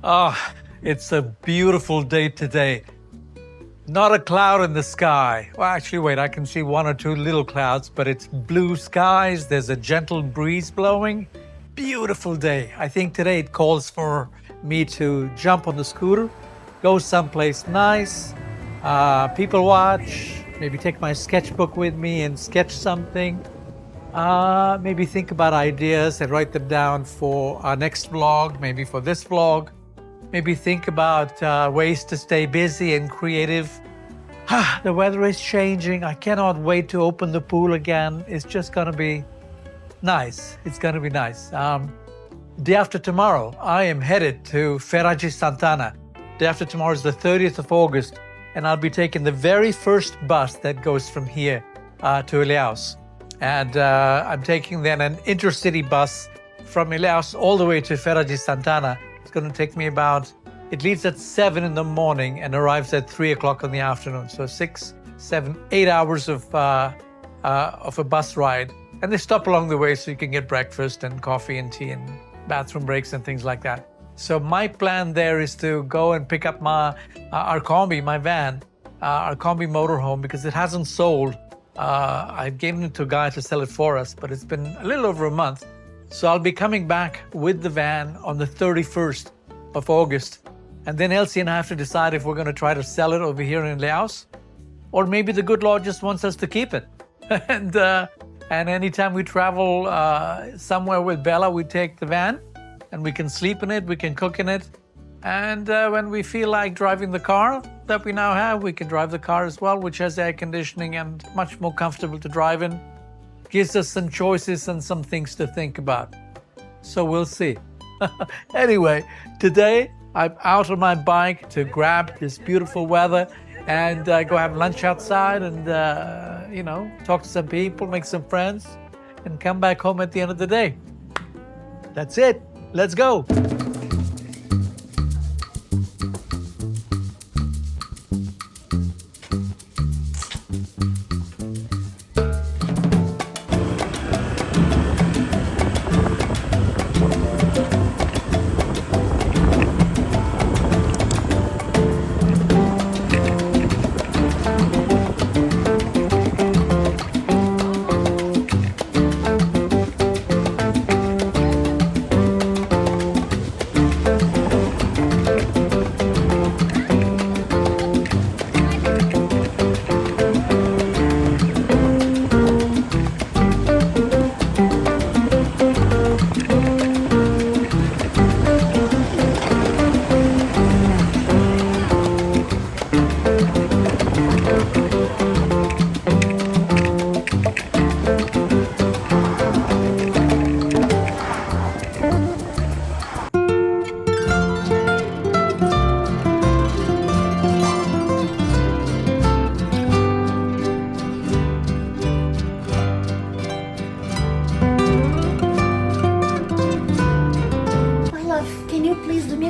Ah, it's a beautiful day today. Not a cloud in the sky. Well, actually, wait, I can see one or two little clouds, but it's blue skies. There's a gentle breeze blowing. Beautiful day. I think today it calls for me to jump on the scooter, go someplace nice, people watch, maybe take my sketchbook with me and sketch something. Maybe think about ideas and write them down for our next vlog, maybe for this vlog. Maybe think about ways to stay busy and creative. The weather is changing. I cannot wait to open the pool again. It's just going to be nice. It's going to be nice. Day after tomorrow, I am headed to Feira de Santana. Day after tomorrow is the 30th of August, and I'll be taking the very first bus that goes from here to Ilhéus. And I'm taking then an intercity bus from Ilhéus all the way to Feira de Santana. It's going to take me it leaves at 7 in the morning and arrives at 3 o'clock in the afternoon. So 6, 7, 8 hours of a bus ride. And they stop along the way so you can get breakfast and coffee and tea and bathroom breaks and things like that. So my plan there is to go and pick up our Kombi, my van, our Kombi motorhome, because it hasn't sold. I've given it to a guy to sell it for us, but it's been a little over a month. So I'll be coming back with the van on the 31st of August. And then Elci and I have to decide if we're going to try to sell it over here in Laos, or maybe the good Lord just wants us to keep it. And anytime we travel somewhere with Bella, we take the van and we can sleep in it, we can cook in it. And when we feel like driving the car that we now have, we can drive the car as well, which has air conditioning and much more comfortable to drive in. Gives us some choices and some things to think about. So we'll see. Anyway, today I'm out on my bike to grab this beautiful weather and go have lunch outside and, talk to some people, make some friends, and come back home at the end of the day. That's it. Let's go.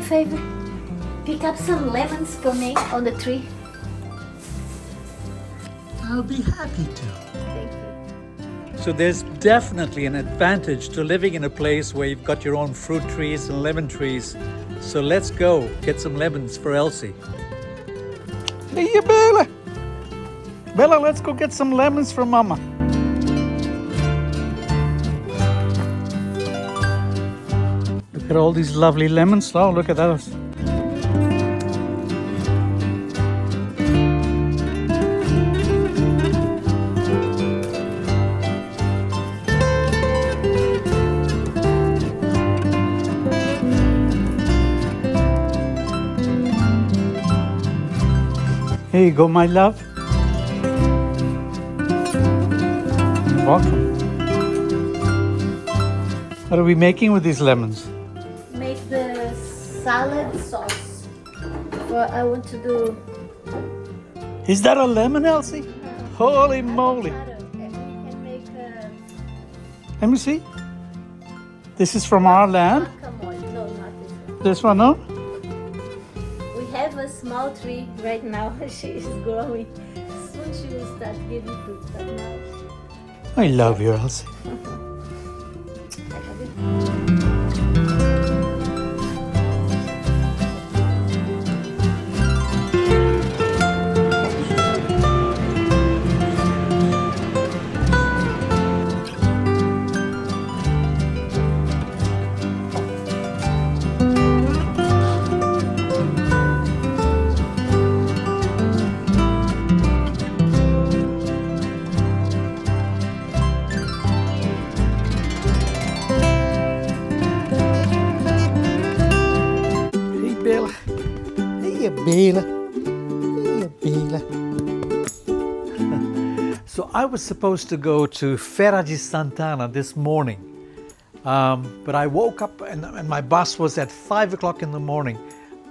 Favor, pick up some lemons for me on the tree. I'll be happy to. Thank you. So there's definitely an advantage to living in a place where you've got your own fruit trees and lemon trees. So let's go get some lemons for Elci. Hey, Bella! Bella, let's go get some lemons for Mama. Look at all these lovely lemons. Oh, look at those. Here you go, my love. Welcome. What are we making with these lemons? Make the salad sauce. Well, I want to do... Is that a lemon, Elci? Holy moly. And we can make Let me see. This is from our land. guacamole. No, not this one. This one, no? We have a small tree right now. She is growing. Soon she will start giving fruit. But now I love you, Elci. I have it. Ia Bela. Ia Bela. So I was supposed to go to Feira de Santana this morning, but I woke up and my bus was at 5 o'clock in the morning,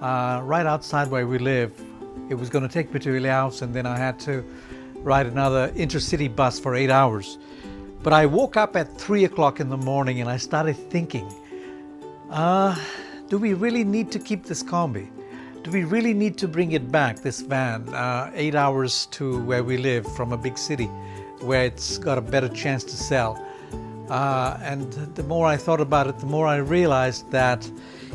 right outside where we live. It was going to take me to Ilhéus, and then I had to ride another intercity bus for 8 hours. But I woke up at 3 o'clock in the morning and I started thinking, do we really need to keep this Kombi? Do we really need to bring it back, this van, 8 hours to where we live from a big city where it's got a better chance to sell? And the more I thought about it, the more I realized that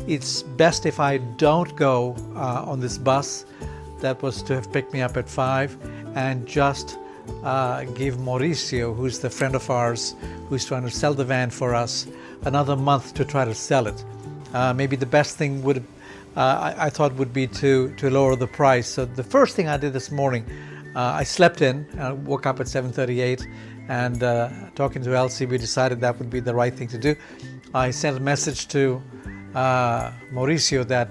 it's best if I don't go on this bus that was to have picked me up at 5 and just give Mauricio, who's the friend of ours who's trying to sell the van for us, another month to try to sell it. Maybe the best thing would I thought would be to lower the price. So the first thing I did this morning, I slept in, I woke up at 7:38, and talking to Elci, we decided that would be the right thing to do. I sent a message to Mauricio that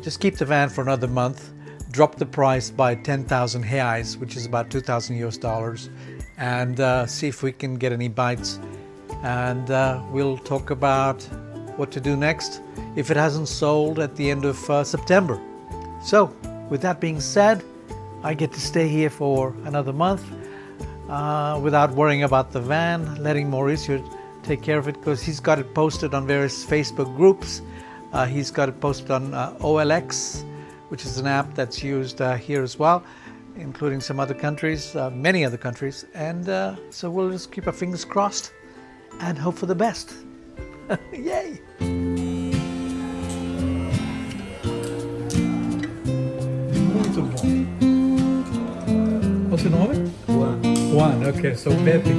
just keep the van for another month, drop the price by 10,000 reais, which is about $2,000, and see if we can get any bites. And we'll talk about what to do next if it hasn't sold at the end of September. So, with that being said, I get to stay here for another month without worrying about the van, letting Mauricio take care of it, because he's got it posted on various Facebook groups. He's got it posted on OLX, which is an app that's used here as well, including some other countries, many other countries. And so we'll just keep our fingers crossed and hope for the best. Yay! Muito bom. What's your name? Juan. Okay, so Pepi.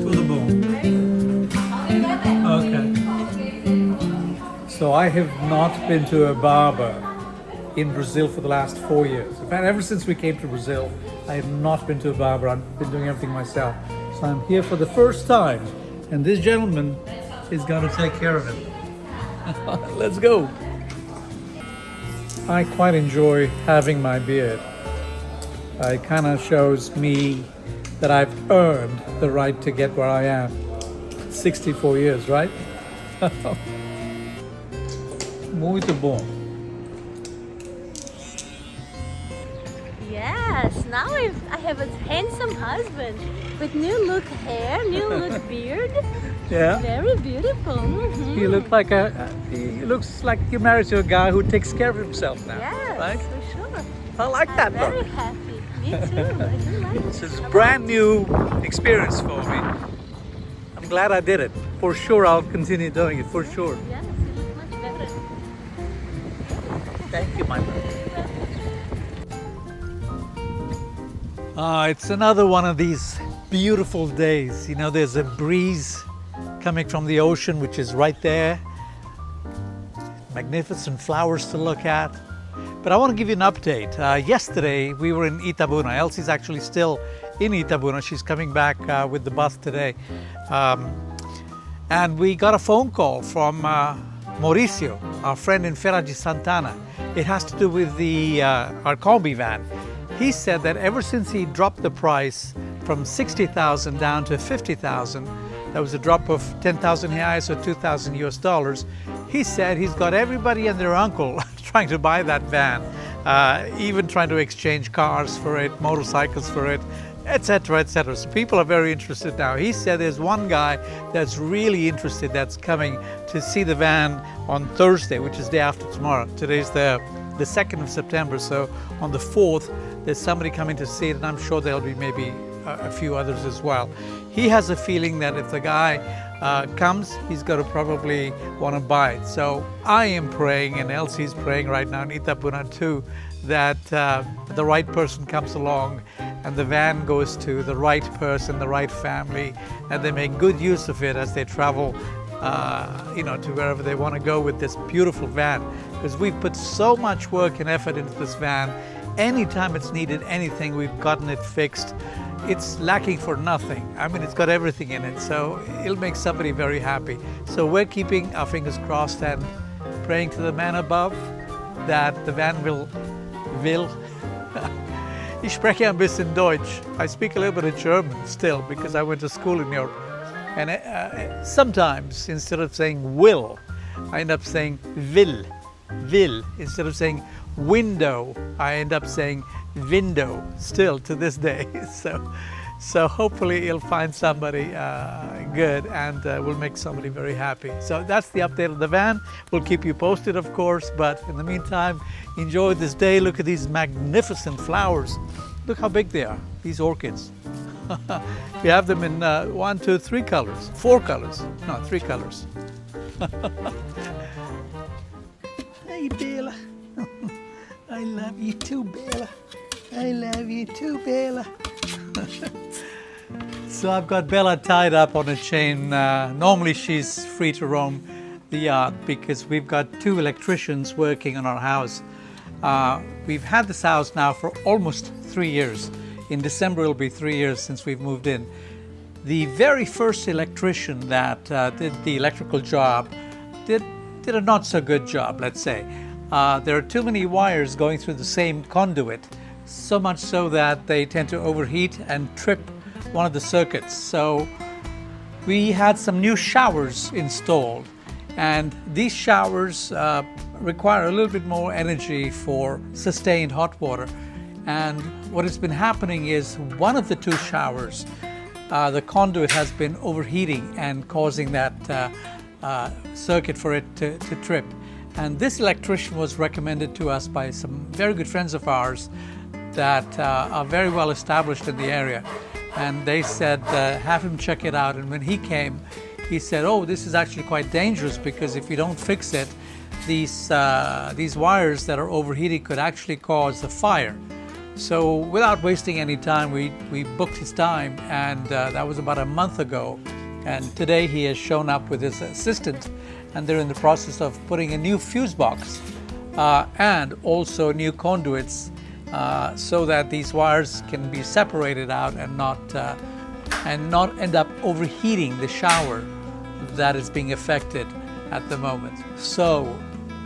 Tudo bom. Okay. So I have not been to a barber in Brazil for the last 4 years. In fact, ever since we came to Brazil, I have not been to a barber. I've been doing everything myself. So I'm here for the first time, and this gentleman is going to take care of it. Let's go. I quite enjoy having my beard. It kind of shows me that I've earned the right to get where I am. 64 years, right? Muito bom. Yes, now I have a handsome husband with new look hair, new look beard. Yeah. Very beautiful. Mm-hmm. He looks like you're married to a guy who takes care of himself now. Yes, right? for sure. I like that I'm very look. happy. Me too. I do like This is it. a brand new experience for me. I'm glad I did it. For sure, I'll continue doing it. For sure. Yes, you look much better. Thank you, my brother. It's another one of these beautiful days. You know, there's a breeze coming from the ocean, which is right there. Magnificent flowers to look at. But I want to give you an update. Yesterday, we were in Itabuna. Elci's actually still in Itabuna. She's coming back with the bus today. And we got a phone call from Mauricio, our friend in Feira de Santana. It has to do with our Kombi van. He said that ever since he dropped the price from 60,000 down to 50,000, that was a drop of 10,000 reais or $2,000. He said he's got everybody and their uncle trying to buy that van, even trying to exchange cars for it, motorcycles for it, etc., etc. So people are very interested now. He said there's one guy that's really interested that's coming to see the van on Thursday, which is day after tomorrow. Today's the 2nd of September, so on the 4th, there's somebody coming to see it, and I'm sure there'll be maybe a few others as well. He has a feeling that if the guy comes, he's going to probably want to buy it. So I am praying, and Elci's praying right now in Itabuna too, that the right person comes along and the van goes to the right person, the right family, and they make good use of it as they travel to wherever they want to go with this beautiful van. Because we've put so much work and effort into this van. Anytime it's needed anything, we've gotten it fixed. it's lacking for nothing. I mean, it's got everything in it, so it'll make somebody very happy. So we're keeping our fingers crossed and praying to the man above that the van will. Ich spreche ein bisschen Deutsch. I speak a little bit of German still because I went to school in Europe. And sometimes instead of saying will, I end up saying will. Instead of saying window, I end up saying window still to this day. So hopefully you'll find somebody good and we'll make somebody very happy. So that's the update of the van. We'll keep you posted, of course, but in the meantime, enjoy this day. Look at these magnificent flowers. Look how big they are, these orchids. We have them in 1, 2, 3 colors, 4 colors, no, 3 colors. Hey, Bella. I love you too, Bella. I love you too, Bella. So I've got Bella tied up on a chain. Normally she's free to roam the yard because we've got 2 electricians working on our house. We've had this house now for almost 3 years. In December it'll be 3 years since we've moved in. The very first electrician that did the electrical job did a not so good job, let's say. There are too many wires going through the same conduit, so much so that they tend to overheat and trip one of the circuits. So we had some new showers installed, and these showers require a little bit more energy for sustained hot water. And what has been happening is one of the 2 showers, the conduit has been overheating and causing that circuit for it to trip. And this electrician was recommended to us by some very good friends of ours that are very well established in the area. And they said, have him check it out. And when he came, he said, oh, this is actually quite dangerous because if you don't fix it, these wires that are overheating could actually cause a fire. So without wasting any time, we booked his time, and that was about a month ago. And today he has shown up with his assistant, and they're in the process of putting a new fuse box and also new conduits so that these wires can be separated out and not end up overheating the shower that is being affected at the moment. So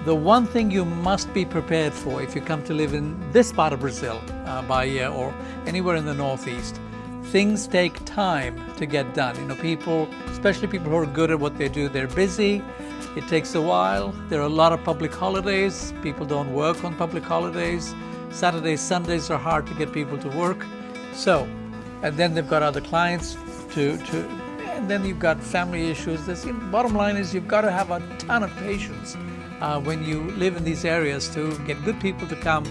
the one thing you must be prepared for if you come to live in this part of Brazil, Bahia, or anywhere in the Northeast, things take time to get done. You know, people, especially people who are good at what they do, they're busy. It takes a while. There are a lot of public holidays. People don't work on public holidays. Saturdays, Sundays are hard to get people to work. So, and then they've got other clients and then you've got family issues. The bottom line is you've got to have a ton of patience when you live in these areas to get good people to come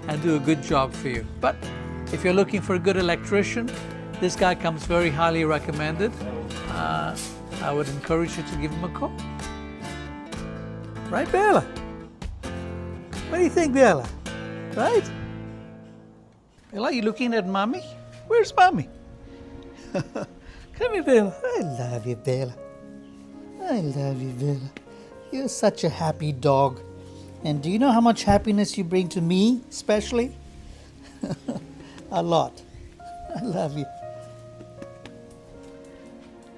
and do a good job for you. But if you're looking for a good electrician, this guy comes very highly recommended. I would encourage you to give him a call. Right, Bella? What do you think, Bella? Right? Bella, you looking at Mommy? Where's Mommy? Come here, Bella. I love you, Bella. I love you, Bella. You're such a happy dog. And do you know how much happiness you bring to me, especially? A lot. I love you.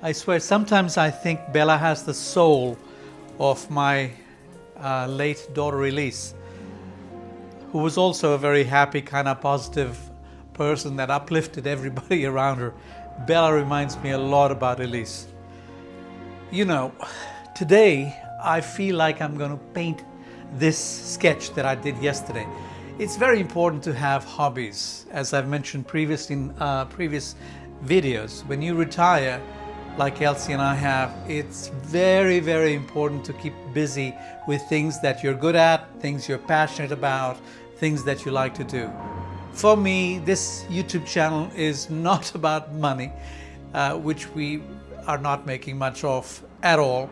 I swear, sometimes I think Bella has the soul of my late daughter Elise, who was also a very happy, kind of positive person that uplifted everybody around her. Bella reminds me a lot about Elise. You know, today I feel like I'm going to paint this sketch that I did yesterday. It's very important to have hobbies, as I've mentioned previously in previous videos. When you retire, like Elci and I have, it's very, very important to keep busy with things that you're good at, things you're passionate about, things that you like to do. For me, this YouTube channel is not about money, which we are not making much of at all.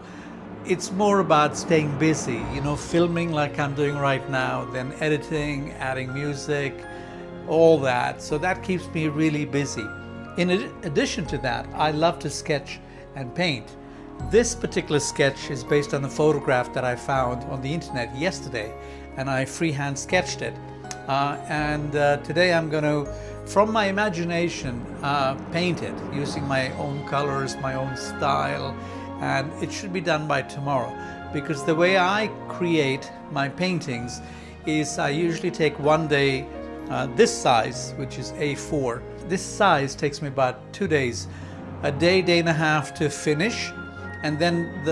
It's more about staying busy, you know, filming like I'm doing right now, then editing, adding music, all that. So that keeps me really busy. In addition to that, I love to sketch and paint. This particular sketch is based on a photograph that I found on the internet yesterday, and I freehand sketched it. Today I'm going to from my imagination, paint it using my own colors, my own style, and it should be done by tomorrow. Because the way I create my paintings is I usually take one day this size, which is A4. This size takes me about 2 days, a day, day and a half to finish. And then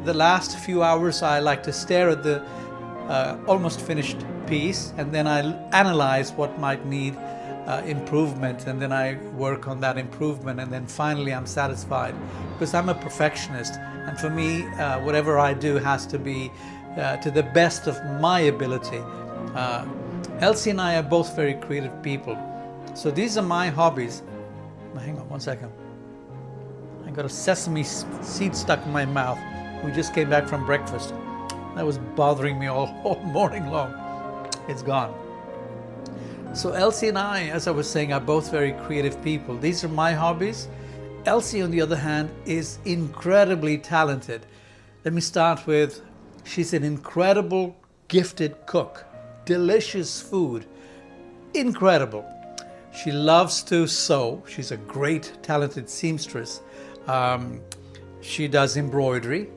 the last few hours I like to stare at the almost finished piece, and then I analyze what might need improvement, and then I work on that improvement, and then finally I'm satisfied, because I'm a perfectionist, and for me whatever I do has to be to the best of my ability. Elci and I are both very creative people, so these are my hobbies. Hang on one second. I got a sesame seed stuck in my mouth. We just came back from breakfast. That was bothering me all morning long. It's gone. So Elci and I, as I was saying, are both very creative people. These are my hobbies. Elci, on the other hand, is incredibly talented. Let me start with, she's an incredible, gifted cook. Delicious food. Incredible. She loves to sew. She's a great, talented seamstress. She does embroidery.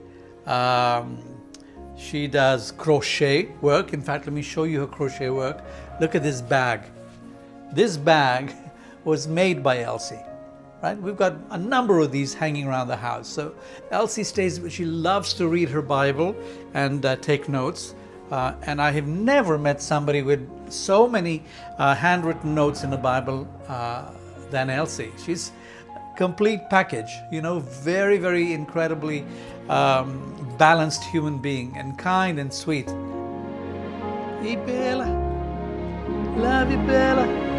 She does crochet work. In fact, let me show you her crochet work. Look at this bag. This bag was made by Elci, right? We've got a number of these hanging around the house. So Elci she loves to read her Bible and take notes. And I have never met somebody with so many handwritten notes in the Bible than Elci. She's a complete package, you know, very, very incredibly balanced human being, and kind and sweet. Hey Bella, love you Bella.